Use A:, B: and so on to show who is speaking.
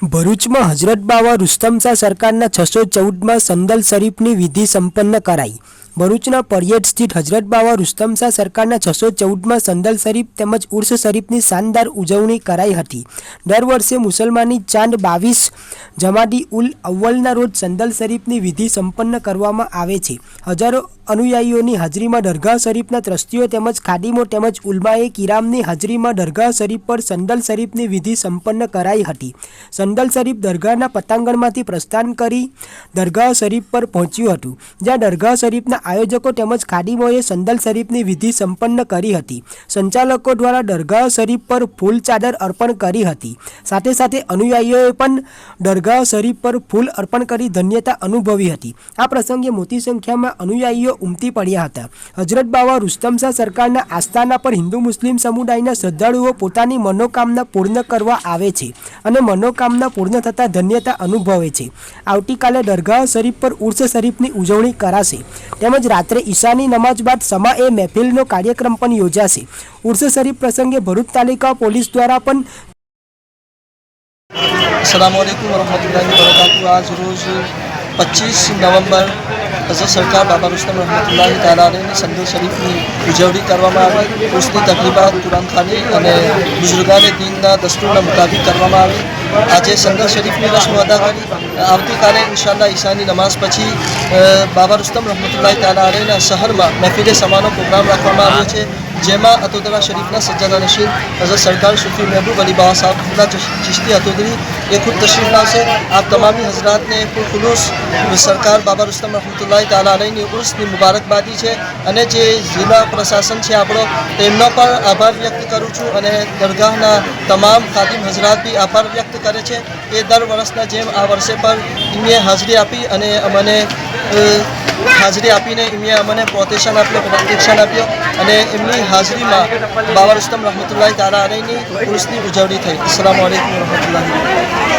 A: ભરૂચમાં હજરત બાવા રુસ્તમ શાહ સરકારના 614માં સંદલ શરીફની વિધિ સંપન્ન કરાઈ। ભરૂચના પડિયાદ સ્થિત હજરત બાવા રુસ્તમ શાહ સરકારના 614માં સંદલ શરીફ તેમજ ઉર્સ શરીફની શાનદાર ઉજવણી કરાઈ હતી। દર વર્ષે મુસલમાની ચાંદ 22 જમાદી ઉલ અવ્વલના રોજ સંદલ શરીફની વિધિ સંપન્ન કરવામાં આવે છે। હજારો અનુયાયીઓની હાજરીમાં દરગાહ શરીફના ટ્રસ્ટીઓ તેમજ ખાદીમો તેમજ ઉલમાએ કિરામની હાજરીમાં દરગાહ શરીફ પર સંદલ શરીફની વિધિ સંપન્ન કરાઈ હતી। સંદલ શરીફ દરગાહના પટાંગણમાંથી પ્રસ્થાન કરી દરગાહ શરીફ પર પહોંચ્યું હતું, જ્યાં દરગાહ શરીફના આયોજકો તેમજ ખાદીમોએ સંદલ શરીફની વિધિ સંપન્ન કરી હતી। સંચાલકો દ્વારા દરગાહ શરીફ પર ફૂલ ચાદર અર્પણ કરી હતી। સાથે સાથે અનુયાયીઓએ પણ દરગાહ શરીફ પર ફૂલ અર્પણ કરી ધન્યતા અનુભવી હતી। આ પ્રસંગે મોટી સંખ્યામાં અનુયાયીઓ ઉમટી પડ્યા હતા। હજરત બાવા રુસ્તમ શાહ સરકારના આસ્થાના પર હિન્દુ મુસ્લિમ સમુદાયના શ્રદ્ધાળુઓ પોતાની મનોકામના પૂર્ણ કરવા આવે છે અને મનોકામના પૂર્ણ થતાં ધન્યતા અનુભવે છે। આવતીકાલે દરગાહ શરીફ પર ઉર્સ શરીફની ઉજવણી કરાશે તેમજ રાત્રે ઈશાની નમાજ બાદ સમાએ મહેફિલનો કાર્યક્રમ પણ યોજાશે। ઉર્સ શરીફ પ્રસંગે ભરૂચ તાલુકા પોલીસ દ્વારા પણ
B: अस्सलाम वालेकुम वरहमतुल्लाहि वबरकातुहू। आज रोज़ 25 नवंबर हज़रत सरकार बाबा रुस्तम रहमतुल्लाहि ताला अलैहिની સંદલ શરીફની ઉજવણી કરવામાં આવી। ઉર્સની તકરીબાત કુરાનખાની અને બુઝુર્ગાને દીનના દસ્તુરના મુતાબિક કરવામાં આવી। આજે સંદલ શરીફની રસ્મ અદા કરી આવતીકાલે ઇન્શાઅલ્લાહ ઈશાની નમાઝ પછી બાબા રુસ્તમ રહમતુલ્લાહિ તાલા અલૈહિના શહેરમાં મહેફિલે સમાનો પ્રોગ્રામ રાખવામાં આવ્યો છે, જેમાં અતોદરા શરીફના સજ્જાદા નશીન હઝરત સરકાર સુફી મહેબૂબ અલી બાવા સાहब ચિશ્તી અતોદરી ये खुद तशरीफ लावશે। आप तमामी हजरातने खुलूस सरकार बाबा रुस्तम रहमतुल्लाहि ताला अलैहिની ઉર્સની મુબારકબાદી છે અને જે જિલ્લા પ્રશાસન છે આપણો તેમનો પણ આભાર વ્યક્ત કરું છું અને દરગાહના તમામ ખાદિમ હજરાત બી આભાર વ્યક્ત કરે છે। એ દર વર્ષના જેમ આ વર્ષે પણ એમને હાજરી આપી અને અમને હાજરી આપીને એમને અમને પ્રોટેક્શન આપ્યો, પ્રોટેક્શન આપ્યો અને એમની હાજરીમાં બાબા રુસ્તમ રહમતુલ્લાહિ તાલા અલૈહિની ઉર્સની ઉજવણી થઈ। અસ્સલામુ અલૈકુમ વરહમતુલ્લાહિ।